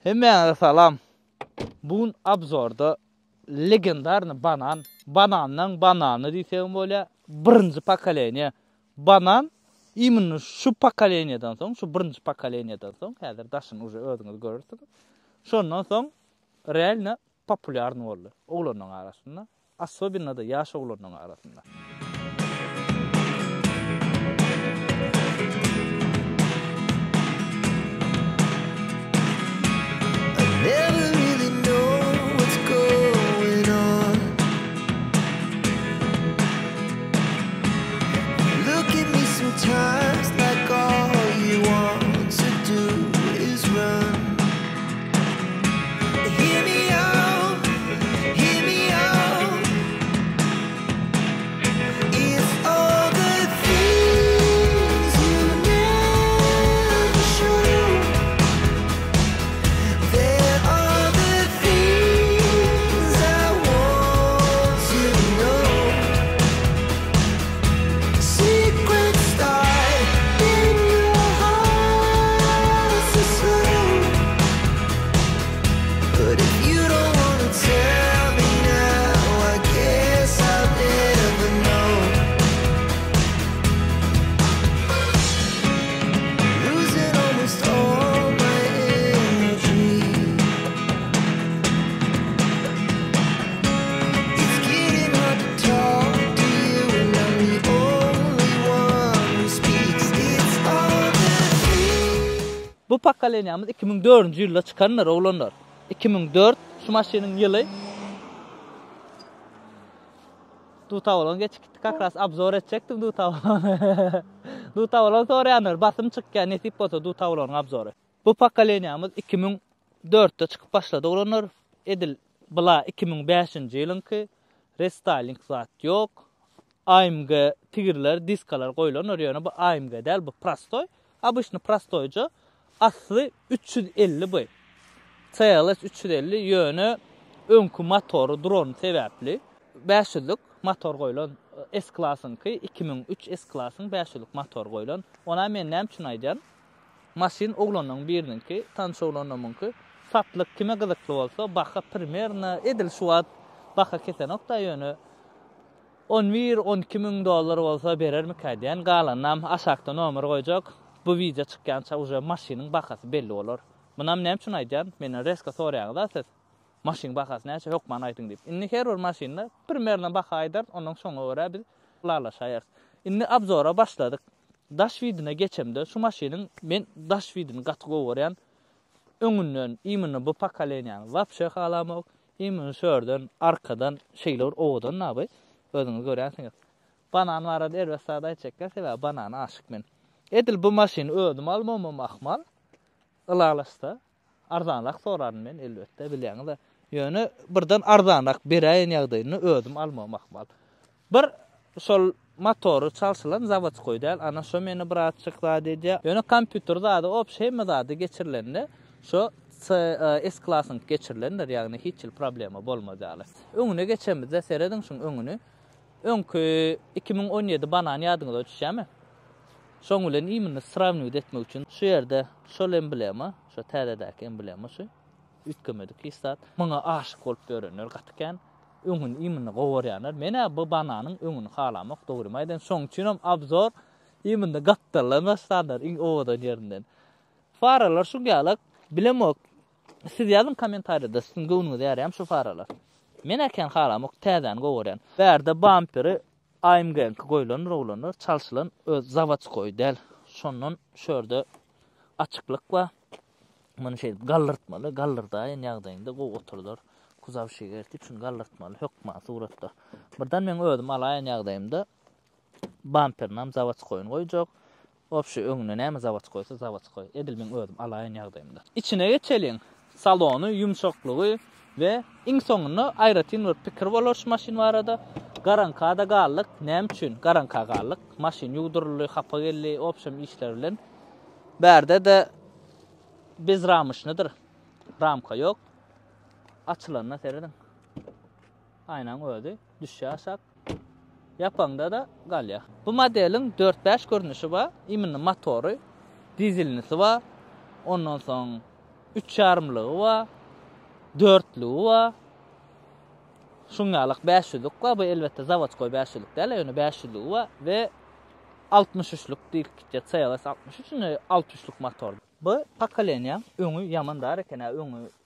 Hemen salam. Bugün abzorda legendarny banandan bananı diýsem bolýa, birinji pokoleniýa banan imini şu pokoleniýadan soň, şu birinji pokoleniýadan soň, häzir daşyny uje özüňiz görürsiniz. Şondan soň realna popularny boldy oglanyň arasynda, особенно da ýaş oglanyň arasynda. Never really know what's going on. Look at me sometimes like all you want to do is run. Hear me out, hear me out. It's all the things you never show. There are the things I want to know. Secrets start in your heart so slow. But if you don't wanna tell me now, I guess I'll never know. Losing almost all my energy. It's getting hard to talk to you, and I'm the only one who speaks. It's all the things. Bu pokoleniýamyz 2004-nji ýylda çykanlar oglanlar. 2004 şu maşynyň ýyly. Dutawalan geçip gitdik, kakras abzor etjekdim Dutawalan. Dutawalan soraýanlar, basym çykýan nesip bolsa Dutawalanyň abzory. Bu pokoleniýamyz 2004-de çykyp başlady oglanlar. Edil bula 2005-nji ýylyňky restyling zat ýok. AMG tigirler, diskalar goýulanlar, ýöne bu AMG däl, bu prostoy. Обычно prostoyca asly 350 boy. CLS 350 ýöne öňkü motory drone sebäpli 500'lük motor goýulan S-klassynky 2003 S-klassyň 500'lük motor goýulan. Ona men näme üçin aýdýan? Maşyn oglanyň birininki, tanış oglanymynky satlyk kime gyzykly bolsa, baha primерно edil şu wagt baha kesenokda ýöne 11-12 000 dollar bolsa berermik aýdýan. Galanam aşakda nomer goýjak. Bu video çykýança uje maşynyň bahasy belli bolar. Munam näme üçin aýdýan? Meni reska soraýagda siz maşyň bahasy näçe ýok man aýdyň diýip. Indi her bir maşynda primерно baha aýdar, onuň soňa görä biz lalaşaýar. Indi abzora başladyk. Daş widine geçemde şu maşynyň men daş widini gaty goýarýan öňünden imini bu pokoleniýany wapşe halamok, imini şörden arkadan şeýler owadan naby özüňiz görýänsiňiz. Banan barada erbesada aýtjekler, sebäbi banana aşyk men. Edil bu maşyny ödüm almam ahmal. Ilalaşda arzanlak sorarym men elbetde bilýäňiz. Ýöne birden arzanlak beräýän ýagdaýyny ödüm almam ahmal. Bir şol motory çalşylan zawod goýdal, ana şo meni bir at çykla dedi. Ýöne kompýuter zady, opşeýme zady geçirilende şo S-klasyň geçirilenler, ýagny hiç problema bolmajaly. Öňüne geçemizde serediň şuň öňüni. Öňkü 2017 banan ýadyňyza düşýärmi? Şoň bilen imini sравнивать etmek üçin şu ýerde şol emblema, şu täredäki emblema şu ütkemedik istat. Muňa aşyk bolup görenler gatken öňün imini gowarýanlar. Mene bu bananyň öňüni halamak dogrymaýdan. Şoň üçin abzor imini gatdalan başlandyr iň owadan ýerinden. Faralar şu galak bilemok. Siz ýazyn kommentarda sizin göwnüňiz ýarýam şu faralar. Men eken halamak täzen gowarýan. Berde bumperi AMG goýulan rowlanlar çalşylan öz zawodskoy däl. Şondan şörde açyklyk we muny şey gallyrtmaly, gallyrdaýan ýagdaýynda gow oturlar. Kuzaw şegerti üçin gallyrtmaly hökma suratda. Birden men özüm alaýan ýagdaýymda bumpernam zawodskoyny goýjak. Opşy öňüne näme zawodskoysa zawodskoy. Edil men özüm alaýan ýagdaýymda. İçine geçeliň. Salony yumşaklygy we iň soňunda aýratyn bir pikir bolar şu maşyn barada. Garankada gallyk, näme üçin? Garanka gallyk, maşyn ýugdurly, hapa gelli, opşam işler bilen. Berde de biz ramışnydyr. Ramka ýok. Açylanyna serediň. Aynan öýdi. Düşýärsak. Ýapanda da galya. Bu modeliň 4-5 görnüşi bar. Imini motory, dizelnisi bar. Ondan soň 3,5'lığı var, 4'lüğü var. Şungalyk 500'lük var. Bu elbette zavodskoy 500'lük değil, yani 500'lüğü var ve 63'lük değil ki sayılası 63 63'lük motor. Bu pokoleniya öňü yaman dar eken,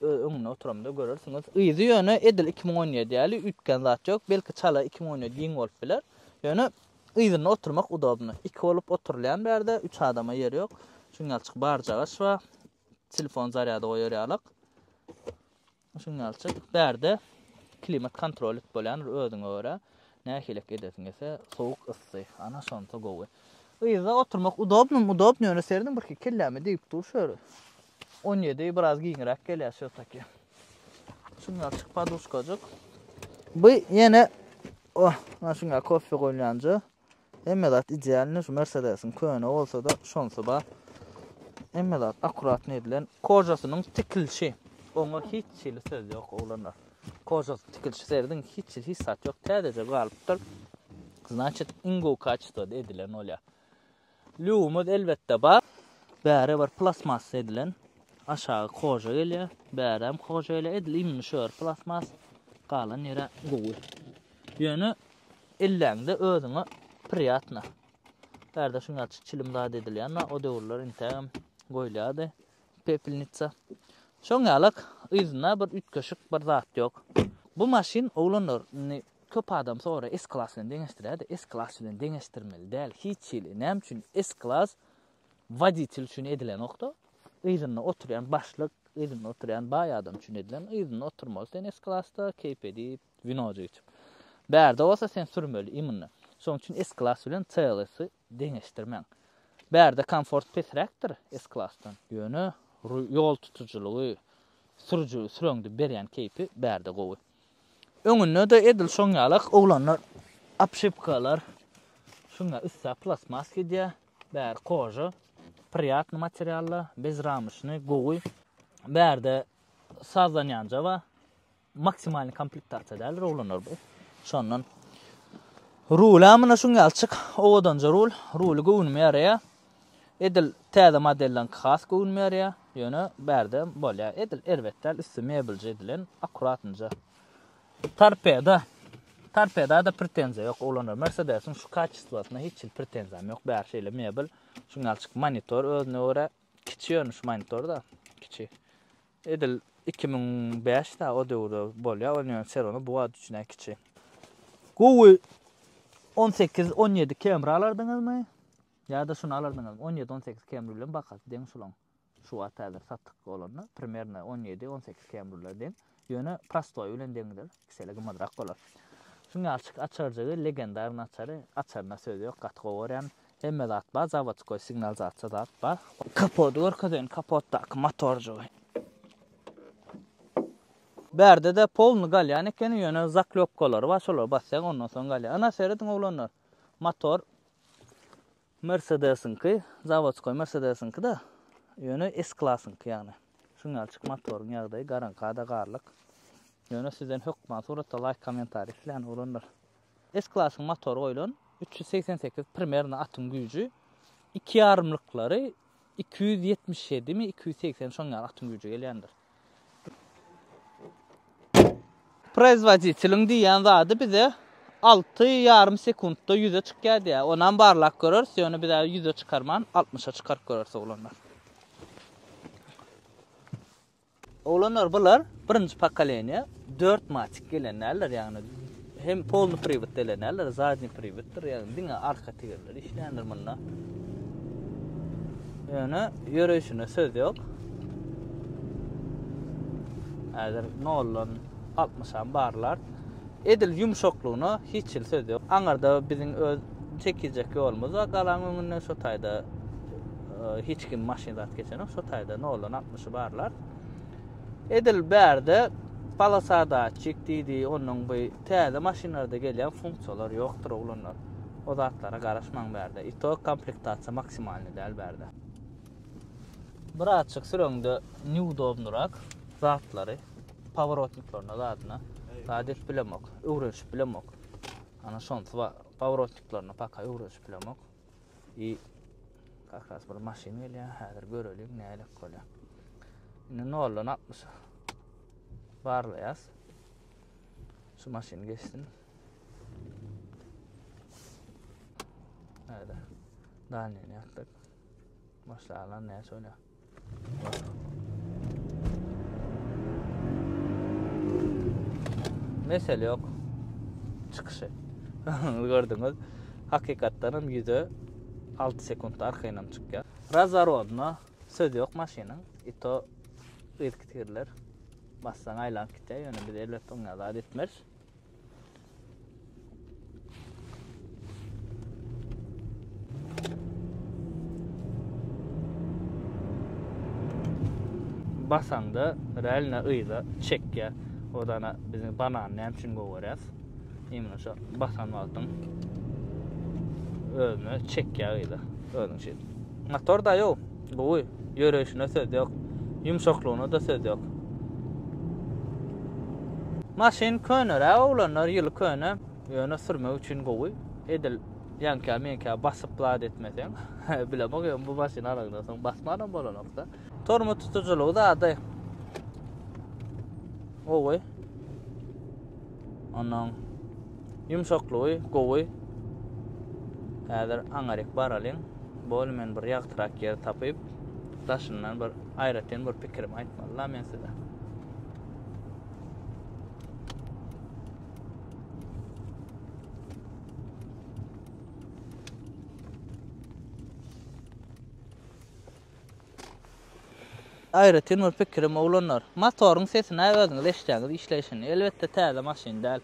öňüne oturamda görürsüňiz. Yzy ýöne edil 2017 ýaly ütken zat ýok, belki çala 2017 ýyň bolup biler. Ýöne yzyna oturmak udobny. 2 bolup oturlayan berde 3 adama ýeri ýok. Şuňalçyk barjagaç we telefon zaryady goýar ýalyk. Şuňalçyk berde klimat kontrol et bolan özüňe görä. Nähilek edesiňse sowuk ıssy. Ana şonta gowy. Yzyna oturmak udobny ýöne serdim bir kelläme diýip durşary. 17 biraz giňirek gelýär şo taki. Şuňalçyk paduškadyk. Bu ýene şuňa kofe goýlanjy. Emmedat idealny şu Mercedes'in köne bolsa da şonsa ba. Emmedat akurat edilen kojasynyň tikilşi. Oňa hiç şeýle söz ýok oglanlar. Kojasy tikilşi serdiň hiç hissat ýok. Täze galypdyr. Значит, ingo kaçtı edilen olya. Lüğümüz elbette bar. Bäre bir plasmas edilen aşağı koja gelýär. Bärem koja ile edilinmiş şör plasmas galan ýere gowy. Ýöne elläňde özüňe priýatna. Bärde şuňa çilimdad edilýän, o döwürler intem goýlady. Pepelnitsa. Şoňalyk yzyna bir ütkeşik bir zat ýok. Bu maşin oglanlar köp adam sonra S-klasyny deňeşdirýär. S-klasyny deňeşdirmeli däl. Hiç şeýle. Näme üçin S-klas waditel üçin edilen okda. Yzyna oturýan başlyk, yzyna oturýan baý adam üçin edilen. Yzyna oturmaly S-klasda KPD winoje üçin. Bärde bolsa sen sürmeli imini. Şoň üçin S-klas bilen C-klasy deňeşdirmäň. Bärde komfort pesrekdir S-klasdan. Ýöne ýol tutuculugy, sürüňdi berýän keypi bärde gowy. Öňünde de edil şoňalyk oglanlar apşepkalar. Şuňa üssä plasmas gidýär. Bär koja, priýatny materiallar, bez ramyşny gowy. Bärde sazlanýanja we maksimalny komplektasiýa oglanlar bu. Şondan rul amına şuňalçyk owodanja rul gownmär ýa. Edil täze modelden has gownmär ýa. Ýöne bärde bolýar. Edil erbetler üssü mebelje edilen akuratynja. Tarpeda da pretenziya ýok oglanlar. Mercedes'in şu kaçyslasyna hiç pretenziyam ýok. Bär şeýle mebel. Şuňalçyk monitor özüne görä kiçi ýönüş monitor da kiçi. Edil 2005 da o döwürde bolýar. Ony serony bu wagt üçin kiçi. Gowy 18-17 kamera alardyňyzmy? Ya da şunu alardyňyz. 17-18 kamera bilen bakat deň şulaň. Şu wagt häzir satdyk olanlar primärne 17-18 kameralar deň. Ýöne prostoy bilen deňdir. Kisele gymyrak bolar. Şuňalçyk açarjygy legendar açary, açarna söz ýok, gatga görýän. Hemme zat bar, zavodskoy signalizatsiýa zat bar. Kapot görkezän, kapotdaky motorjy. Bärde de polny galýan eken, ýöne zaklopkalar bar, şolar bassaň ondan soň galýan. Ana serediň oglanlar. Motor Mercedes'inki, zavodskoy Mercedes'inki da ýöne S-klasynki ýagny. Şuňalçyk motoryň ýagdaýy garankada garlyk. Ýöne sizden hökman suratda like kommentari filan olanlar. S-klasyň motory goýulan 388 primärne atym güýji, 2,5-lyklary 277 mi 280 şoňa atym güýji gelýändir. Производителиň diýen zady bize 6,5 sekundda 100'e çykýar. Onan barlak görürüz, ýöne bir 100'e çykarman 60'a çykaryp görürüz oglanlar. Oglanlar bular birinji pokoleniýa 4 matik gelenler, ýagny hem polny привод gelenler, zadny приводdyr, ýagny diňe arka tegerler işländir munna. Ýöne ýörüşine söz ýok. Häzir 0'dan 60'a barlar. Edil yumşaklygyna hiç söz ýok. Aňarda biziň öz çekijek ýolumyz galan öňüne şo taýda hiç kim maşinat geçen şo taýda 0'dan 60'a barlar. Edil bärde palasada çekdiýdi, onuň bu täze maşinlarda gelýän funksiýalar ýokdur oglanlar. O zatlara garaşmaň bärde. Ito komplektasiýa maksimalny däl bärde. Bir açyk sürüňde niudobnurak zatlary, pavorotniklaryna zadyna tadet bilemok, öwrenşip bilemok. Ana şonda pavorotniklaryna paka öwrenşip bilemok. Kakras bir maşin gelýär, häzir görelim näle bolýar. Ne oldu, ne yapmış? Barlayaz. Şu maşini geçsin. Hadi. Daha ne yaptık? Başlarlar ne söyle? Mesele yok. Çıkışı. Gördünüz. Hakikattanım yüzü 6 sekundda arkaynam çıkıyor. Razarodna söz yok maşinin. İto ırkıtırlar. Bassan aylan kite. Yönü bir de elbette onlarla etmez. Basanda realna ıyla çekke. Odana bizim bananı hem için govarız. Emin olsa basan altın. Ölme çekke ıyla. Ölün şey. Motor da yok. Bu yürüyüşüne söz yok. Yumuşakluğuna da söz yok. Maşin könere oğlanlar yılı köne yöne sürme için goy. Edil yanka menka basıp lad etmesen. Bile bakıyorum bu maşin arasında basmadan bolan nokta. Tormu tutuculuğu da aday. Oy. Ondan yumuşaklığı goy. Häzir aňaryk baralyn. Bol men bir ýagtyrak ýer tapyp, daşyndan bir aýratyn bir pikirimi aýtmaly men size. Aýratyn bir pikirim oglanlar. Motoryň sesini özüňiz eşitýäňiz işleýişini elbetde täze maşyn däl.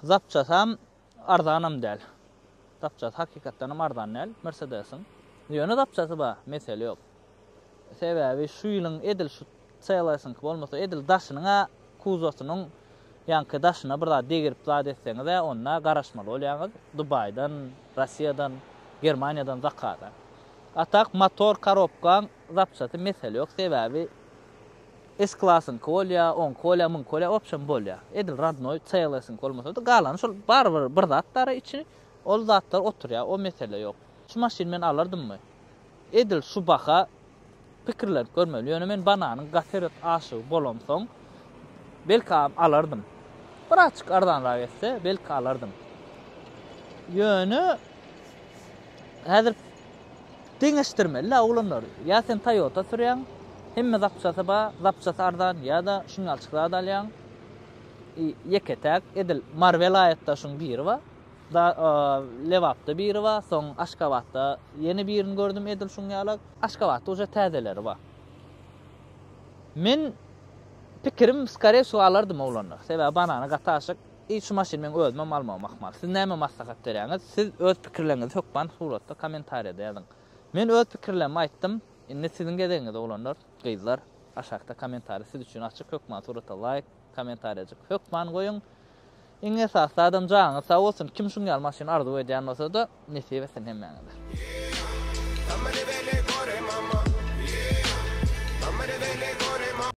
Zapçasam ardanam däl. Zapças hakikatdan ardan däl, Mercedes'in. Ýöne zapçasy ba, mesele ýok. Sebäbi şu ýylyň edil şu çaýlasyň bolmasa edil daşynyňa kuzosynyň ýanky daşyna bir daha degirip zat etseňiz de onda garaşmaly bolýaňyz. Dubaydan, Russiýadan, Germaniýadan zakada. Atak motor korobka zapçasy mesele ýok. Sebäbi S-klasyň kolya, 10 kolya, 1000 kolya opsiyon bolýar. Edil radnoy çaýlasyň bolmasa da galan şol barbyr bir zatlary içi ol zatlar oturýar, o mesele ýok. Şu maşyny men alardymmy? Edil şu baha pikirler görmeli. Ýöne men bananyň gateret aşygy bolamsoň belki alardym. Bir açyk ardanrak etse belki alardym. Ýöne häzir deňeşdirmeli oglanlar. Ya sen Toyota sürýäň, hemme zapçasy ba, zapçasy ardan ýa-da şuňalçyklar dalýan. Yeketek edil Marvelayatda şuň biri ba. Da Levapda biri ba, soň Aşgabatda ýeni birini gördüm edil şuň ýalak. Aşgabatda uja täzeleri ba. Men pikirim skare şu alardym oglanlar. Sebäbi banany gataşyk şu maşyny men özmem almamak mal. Siz näme maslahat berýäňiz? Siz öz pikirlerinizi hökman suratda kommentariýada ýazyň. Men öz pikirlerimi aýtdym. Indi sizin gedeňiz oglanlar, gyzlar aşakda kommentari siz üçin açyk hökman suratda like, kommentariýa hökman goýun. Iň esasy adam jaňy sag bolsun, kim şuňal maşyny arzu edýän bolsa da nesip etsin hemmäňize.